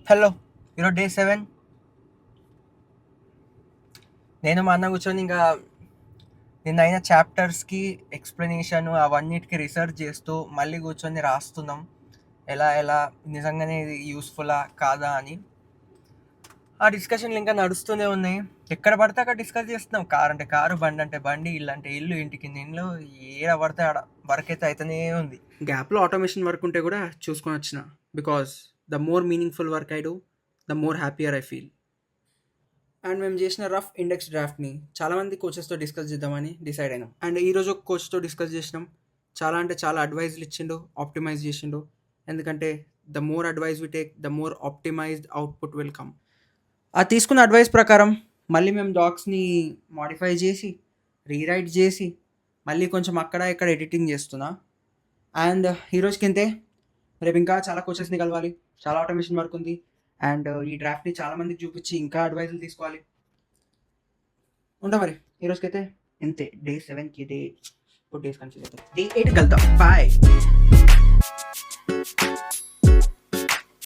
Hello, ఈరోజు day 7. నేను మా అన్న కూర్చొని ఇంకా నిన్న అయిన చాప్టర్స్కి ఎక్స్ప్లెనేషన్ అవన్నిటికి రీసెర్చ్ చేస్తూ మళ్ళీ కూర్చొని రాస్తున్నాం. ఎలా నిజంగానే ఇది యూస్ఫుల్లా కాదా అని. ఆ డిస్కషన్లు ఇంకా నడుస్తూనే ఉన్నాయి. ఎక్కడ పడితే అక్కడ డిస్కస్ చేస్తున్నాం. కారు అంటే కారు, బండి అంటే బండి, ఇల్లు అంటే ఇల్లు, ఇంటికి ఇంట్లో ఏడ పడితే ఆడ వర్క్ అయితే అయితేనే ఉంది. గ్యాప్లో ఆటోమేషన్ వర్క్ ఉంటే కూడా చూసుకొని వచ్చిన, because the more meaningful work I do, the more happier I feel. And మేము చేసిన రఫ్ ఇండెక్స్ డ్రాఫ్ట్ని చాలామంది కోచెస్తో డిస్కస్ చేద్దామని డిసైడ్ అయినాం. అండ్ ఈరోజు ఒక కోచ్తో డిస్కస్ చేసినాం. చాలా అంటే చాలా అడ్వైజ్లు ఇచ్చిండు, ఆప్టిమైజ్ చేసిండు. ఎందుకంటే the more advise we take, the more optimised output will come. ఆ తీసుకున్న అడ్వైస్ ప్రకారం మళ్ళీ మేము డాక్స్ని మాడిఫై చేసి, రీరైట్ చేసి, మళ్ళీ కొంచెం అక్కడ ఇక్కడ ఎడిటింగ్ చేస్తున్నా. అండ్ ఈరోజుకి ఇంతే. రేపు ఇంకా చాలా కోచెస్ని కలవాలి, చాలా ఆటోమేషన్ వర్క్ ఉంది. అండ్ ఈ డ్రాఫ్ట్ని చాలా మందికి చూపించి ఇంకా అడ్వైజులు తీసుకోవాలి. ఉంటా మరి. ఈరోజుకైతే ఇంతే. డే 7కి ఇప్పుడు డేస్ కన్సిడర్ అవుతాయి. డే 8 కలుద్దాం. బాయ్.